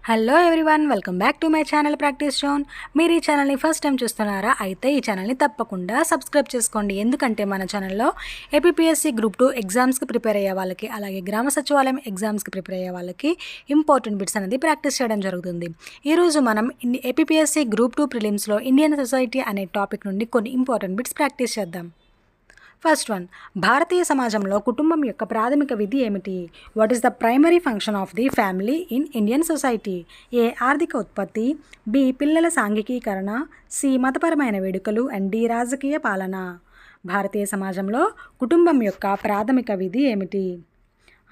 Hello everyone, welcome back to my channel practice zone. మీరు ఈ ఛానల్ని ఫస్ట్ టైం చూస్తున్నారా? అయితే ఈ ఛానల్ని తప్పకుండా సబ్స్క్రైబ్ చేసుకోండి. ఎందుకంటే మన ఛానల్లో ఏపీపీఎస్సీ గ్రూప్ 2 ఎగ్జామ్స్కి ప్రిపేర్ అయ్యే వాళ్ళకి, అలాగే గ్రామ సచివాలయం ఎగ్జామ్స్కి ప్రిపేర్ అయ్యే వాళ్ళకి ఇంపార్టెంట్ బిట్స్ అనేది ప్రాక్టీస్ చేయడం జరుగుతుంది. ఈరోజు మనం ఏపీపీఎస్సీ గ్రూప్ 2 ప్రిలిమ్స్లో ఇండియన్ సొసైటీ అనే టాపిక్ నుండి కొన్ని ఇంపార్టెంట్ బిట్స్ ప్రాక్టీస్ చేద్దాం. ఫస్ట్ వన్, భారతీయ సమాజంలో కుటుంబం యొక్క ప్రాథమిక విధి ఏమిటి? What is the primary function of the family in Indian society? A ఆర్థిక ఉత్పత్తి, బి పిల్లల సాంఘికీకరణ, సి మతపరమైన వేడుకలు అండ్ డి రాజకీయ పాలన. భారతీయ సమాజంలో కుటుంబం యొక్క ప్రాథమిక విధి ఏమిటి?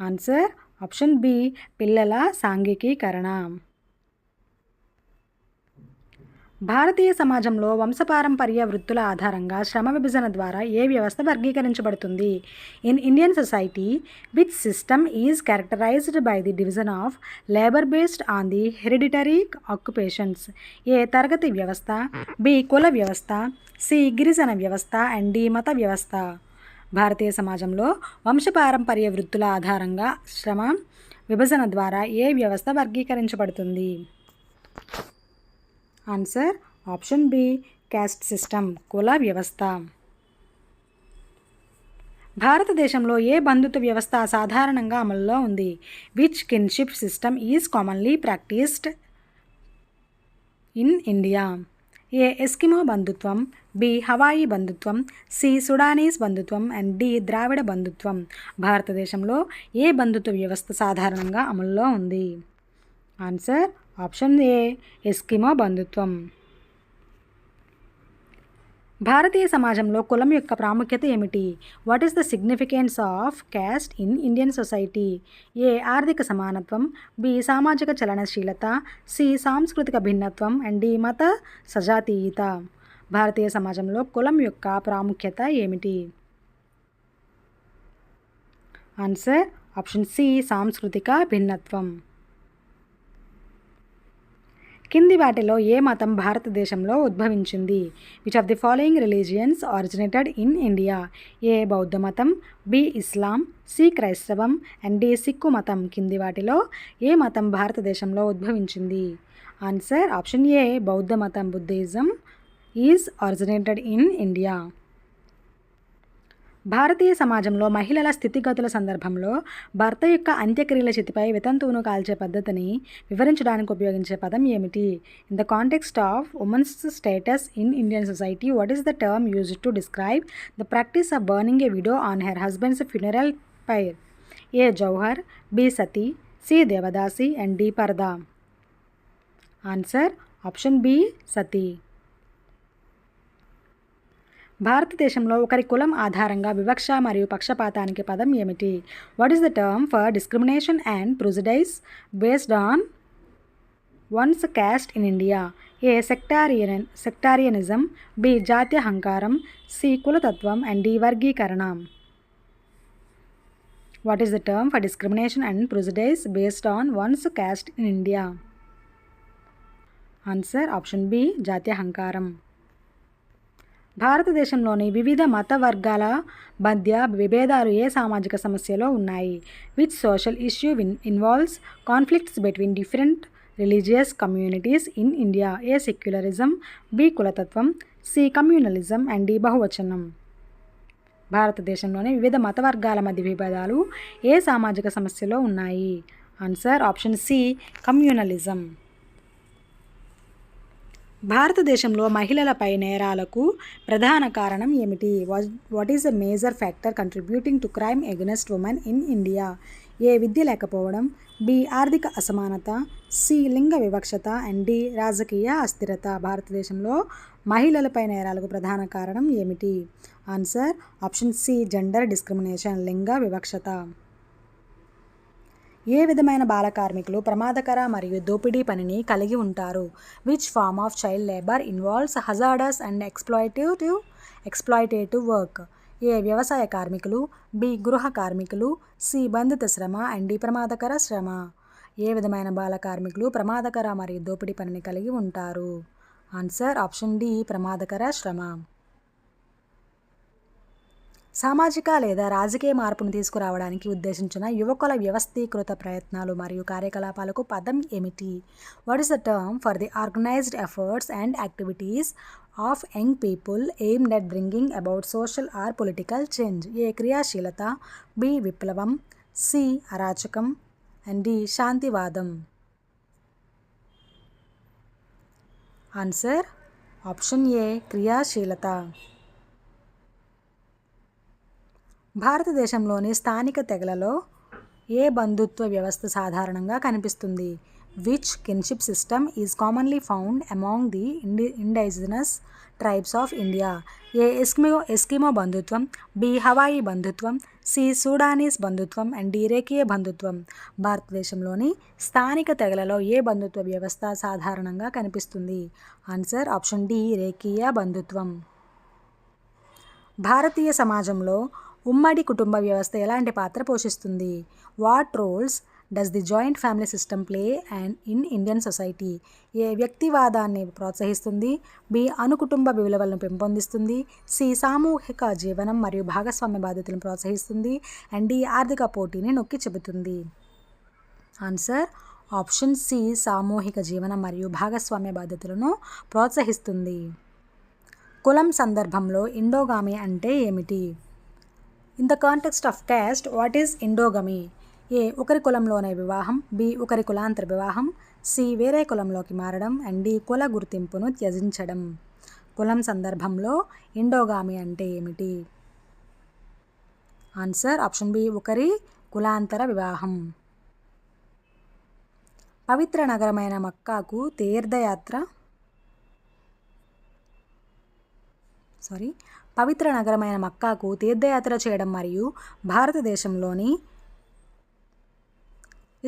ఆన్సర్ ఆప్షన్ బి, పిల్లల సాంఘికీకరణ. భారతీయ సమాజంలో వంశపారంపర్య వృత్తుల ఆధారంగా శ్రమ విభజన ద్వారా ఏ వ్యవస్థ వర్గీకరించబడుతుంది? In Indian society which system is characterized by the division of labour based on the hereditary occupations? A తరగతి వ్యవస్థ, బి కుల వ్యవస్థ, సి గిరిజన వ్యవస్థ అండ్ డి మత వ్యవస్థ. భారతీయ సమాజంలో వంశపారంపర్య వృత్తుల ఆధారంగా శ్రమ విభజన ద్వారా ఏ వ్యవస్థ వర్గీకరించబడుతుంది? Answer option B, caste system, కుల వ్యవస్థ. భారతదేశంలో ఏ బంధుత్వ వ్యవస్థ సాధారణంగా అమలులో ఉంది? Which kinship system is commonly practised in India? A Eskimo బంధుత్వం, బి హవాయి బంధుత్వం, సి సుడానీస్ బంధుత్వం అండ్ డి ద్రావిడ బంధుత్వం. భారతదేశంలో ఏ బంధుత్వ వ్యవస్థ సాధారణంగా అమలులో ఉంది? ఆన్సర్ ఆప్షన్ ఏ, ఎస్కిమో బంధుత్వం. భారతీయ సమాజంలో కులం యొక్క ప్రాముఖ్యత ఏమిటి? What is the significance of caste in Indian society? A ఆర్థిక సమానత్వం, బి సామాజిక చలనశీలత, సి సాంస్కృతిక భిన్నత్వం అండ్ డి మత సజాతీయత. భారతీయ సమాజంలో కులం యొక్క ప్రాముఖ్యత ఏమిటి? ఆన్సర్ ఆప్షన్ సి, సాంస్కృతిక భిన్నత్వం. కింది వాటిలో ఏ మతం భారతదేశంలో ఉద్భవించింది? Which of the following religions originated in India? A బౌద్ధ మతం, బి ఇస్లాం, సి క్రైస్తవం అండ్ డి సిక్కు మతం. కింది వాటిలో ఏ మతం భారతదేశంలో ఉద్భవించింది? ఆన్సర్ ఆప్షన్ ఏ, బౌద్ధ మతం, Buddhism is originated in India. భారతీయ సమాజంలో మహిళల స్థితిగతుల సందర్భంలో భర్త యొక్క అంత్యక్రియల చితిపై వితంతువును కాల్చే పద్ధతిని వివరించడానికి ఉపయోగించే పదం ఏమిటి? In the context of women's status in Indian society, what is the term used to describe the practice of burning a widow on her husband's funeral pyre? A jauhar, B sati, C devadasi and D purdah. Answer option B, sati. భారతదేశంలో ఒకరి కులం ఆధారంగా వివక్ష మరియు పక్షపాతానికి పదం ఏమిటి? What is the term for discrimination and prejudice based on one's caste in India? A sectarianism, B జాత్యహంకారం, C కులతత్వం అండ్ డి వర్గీకరణ. What is the term for discrimination and prejudice based on one's caste in India? Answer option B, జాత్యహంకారం. భారతదేశంలోని వివిధ మత వర్గాల మధ్య విభేదాలు ఏ సామాజిక సమస్యలో ఉన్నాయి? Which social issue involves conflicts between different religious communities in India? A secularism, B కులతత్వం, సి కమ్యూనలిజం అండ్ డి బహువచనం. భారతదేశంలోని వివిధ మత వర్గాల మధ్య విభేదాలు ఏ సామాజిక సమస్యలో ఉన్నాయి? Answer option C, communalism. భారతదేశంలో మహిళలపై నేరాలకు ప్రధాన కారణం ఏమిటి? What is the major factor contributing to crime against women in India? A విద్య లేకపోవడం, బి ఆర్థిక అసమానత, సి లింగ వివక్షత అండ్ డి రాజకీయ అస్థిరత. భారతదేశంలో మహిళలపై నేరాలకు ప్రధాన కారణం ఏమిటి? Answer option C, gender discrimination, లింగ వివక్షత. ఏ విధమైన బాల కార్మికులు ప్రమాదకర మరియు దోపిడీ పనిని కలిగి ఉంటారు? Which form of child labour involves hazardous and exploitative work? A వ్యవసాయ కార్మికులు, బి గృహ కార్మికులు, సి బంధిత శ్రమ అండ్ డి ప్రమాదకర శ్రమ. ఏ విధమైన బాల కార్మికులు ప్రమాదకర మరియు దోపిడీ పనిని కలిగి ఉంటారు? ఆన్సర్ ఆప్షన్ డి, ప్రమాదకర శ్రమ. సామాజిక లేదా రాజకీయ మార్పును తీసుకురావడానికి ఉద్దేశించిన యువకుల వ్యవస్థీకృత ప్రయత్నాలు మరియు కార్యకలాపాలకు పదం ఏమిటి? What is the term for the organized efforts and activities of young people aimed at bringing about social or political change? A క్రియాశీలత, బి విప్లవం, సి అరాచకం అండ్ డి శాంతివాదం. ఆన్సర్ ఆప్షన్ ఏ క్రియాశీలత. భారతదేశంలోని స్థానిక తెగలలో ఏ బంధుత్వ వ్యవస్థ సాధారణంగా కనిపిస్తుంది? Which kinship system is commonly found among the indigenous tribes of India? A Eskimo బంధుత్వం, బి హవాయి బంధుత్వం, సి సూడానీస్ బంధుత్వం అండ్ డి రేఖీయ బంధుత్వం. భారతదేశంలోని స్థానిక తెగలలో ఏ బంధుత్వ వ్యవస్థ సాధారణంగా కనిపిస్తుంది? ఆన్సర్ ఆప్షన్ డి రేఖీయ బంధుత్వం. భారతీయ సమాజంలో ఉమ్మడి కుటుంబ వ్యవస్థ ఎలాంటి పాత్ర పోషిస్తుంది? What roles does the joint family system play and in Indian society? A వ్యక్తివాదాన్ని ప్రోత్సహిస్తుంది, బి అనుకుటుంబ విలువలను పెంపొందిస్తుంది, సి సామూహిక జీవనం మరియు భాగస్వామ్య బాధ్యతలను ప్రోత్సహిస్తుంది అండ్ డి ఆర్థిక పోటీని నొక్కి చెబుతుంది. ఆన్సర్ ఆప్షన్ సి సామూహిక జీవనం మరియు భాగస్వామ్య బాధ్యతలను ప్రోత్సహిస్తుంది. కులం సందర్భంలో ఎండోగామి అంటే ఏమిటి? In the context of caste, what is endogamy? A ఒకరి కులంలోనే వివాహం, బి ఒకరి కులాంతర వివాహం, సి వేరే కులంలోకి మారడం అండ్ డి కుల గుర్తింపును త్యజించడం. కులం సందర్భంలో ఎండోగామి అంటే ఏమిటి? ఆన్సర్ ఆప్షన్ బి ఒకరి కులాంతర వివాహం. పవిత్ర నగరమైన మక్కాకు తీర్థయాత్ర చేయడం మరియు భారతదేశంలోని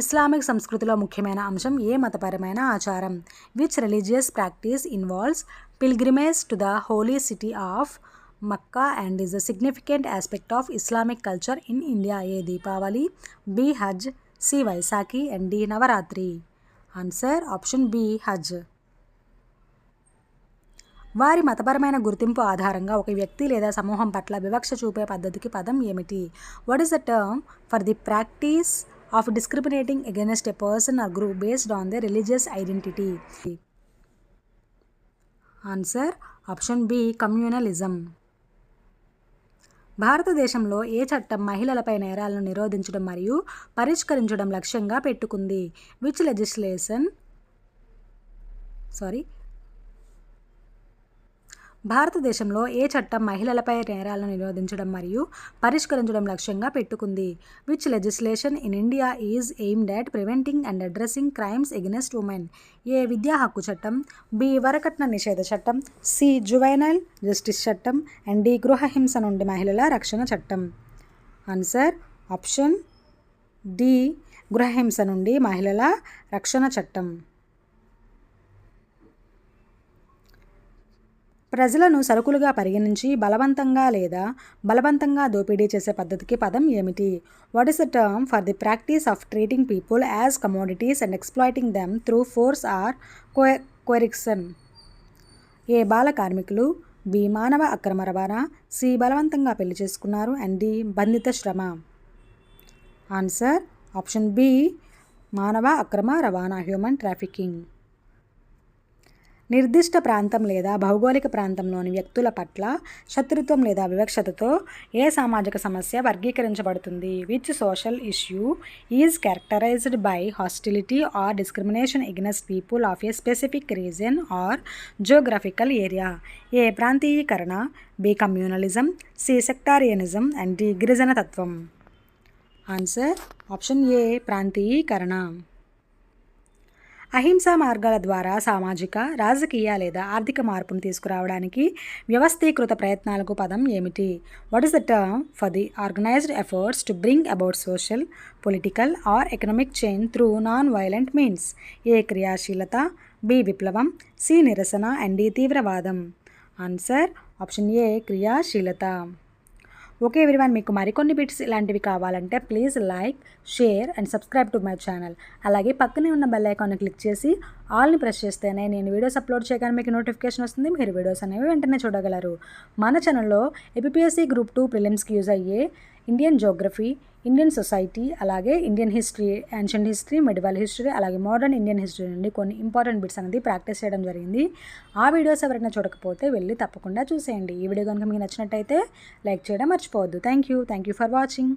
ఇస్లామిక్ సంస్కృతిలో ముఖ్యమైన అంశం ఏ మతపరమైన ఆచారం? Which religious practice involves pilgrimage to the holy city of Mecca and is a significant aspect of Islamic culture in India? A Deepavali, B Hajj, C Vaisakhi and D Navratri. Answer option B Hajj. వారి మతపరమైన గుర్తింపు ఆధారంగా ఒక వ్యక్తి లేదా సమూహం పట్ల వివక్ష చూపే పద్ధతికి పదం ఏమిటి? What is the term for the practice of discriminating against a person or group based on the religious identity? Answer option B communalism. భారతదేశంలో ఏ చట్టం మహిళలపై నేరాలను నిరోధించడం మరియు పరిష్కరించడం లక్ష్యంగా పెట్టుకుంది? విచ్ లెజిస్లేషన్ భారతదేశంలో ఏ చట్టం మహిళలపై నేరాలను నిరోధించడం మరియు పరిష్కరించడం లక్ష్యంగా పెట్టుకుంది? Which legislation in India is aimed at preventing and addressing crimes against women? A విద్యా హక్కు చట్టం, బి వరకట్న నిషేధ చట్టం, సి జువైనల్ జస్టిస్ చట్టం అండ్ డి గృహహింస నుండి మహిళల రక్షణ చట్టం. ఆన్సర్ ఆప్షన్ డి గృహహింస నుండి మహిళల రక్షణ చట్టం. ప్రజలను సరుకులుగా పరిగణించి బలవంతంగా దోపిడీ చేసే పద్ధతికి పదం ఏమిటి? What is the term for the practice of treating people as commodities and exploiting them through force or coercion? A బాల కార్మికులు, బి మానవ అక్రమ రవాణా, సి బలవంతంగా పెళ్లి చేసుకున్నారు అండ్ డి బంధిత శ్రమ. ఆన్సర్ ఆప్షన్ బి మానవ అక్రమ రవాణా, హ్యూమన్ ట్రాఫికింగ్. నిర్దిష్ట ప్రాంతం లేదా భౌగోళిక ప్రాంతంలోని వ్యక్తుల పట్ల శత్రుత్వం లేదా వివక్షతతో ఏ సామాజిక సమస్య వర్గీకరించబడుతుంది? Which social issue is characterized by hostility or discrimination against people of a specific region or geographical area? A ప్రాంతీయీకరణ, B communalism, C sectarianism and D గిరిజన తత్వం. ఆన్సర్ ఆప్షన్ ఏ ప్రాంతీయీకరణ. అహింసా మార్గాల ద్వారా సామాజిక, రాజకీయ లేదా ఆర్థిక మార్పును తీసుకురావడానికి వ్యవస్థీకృత ప్రయత్నాలకు పదం ఏమిటి? What is the term for the organized efforts to bring about social, political or economic change through non violent means? A క్రియాశీలత, బి విప్లవం, సి నిరసన అండ్ డి తీవ్రవాదం. ఆన్సర్ ఆప్షన్ ఏ క్రియాశీలత. ఓకే ఎవ్రీవన్, మీకు మరికొన్ని బిట్స్ ఇలాంటివి కావాలంటే please like, share and subscribe to my channel. అలాగే పక్కనే ఉన్న బెల్ ఐకాన్ని క్లిక్ చేసి ఆల్ని ప్రెస్ చేస్తేనే నేను వీడియోస్ అప్లోడ్ చేయగానే మీకు నోటిఫికేషన్ వస్తుంది. మీరు వీడియోస్ అనేవి వెంటనే చూడగలరు. మన ఛానల్లో ఏపీఎస్సీ గ్రూప్ 2 ప్రిలిమ్స్కి యూజ్ అయ్యే ఇండియన్ జోగ్రఫీ, ఇండియన్ సొసైటీ, అలాగే Indian history, ancient history, medieval history, అలాగే మోడర్న్ ఇండియన్ హిస్టరీ నుండి కొన్ని ఇంపార్టెంట్ బిట్స్ అనేది ప్రాక్టీస్ చేయడం జరిగింది. ఆ వీడియోస్ ఎవరైనా చూడకపోతే వెళ్ళి తప్పకుండా చూసేయండి. ఈ వీడియో కనుక మీకు నచ్చినట్టయితే లైక్ చేయడం మర్చిపోవద్దు. Thank you for watching.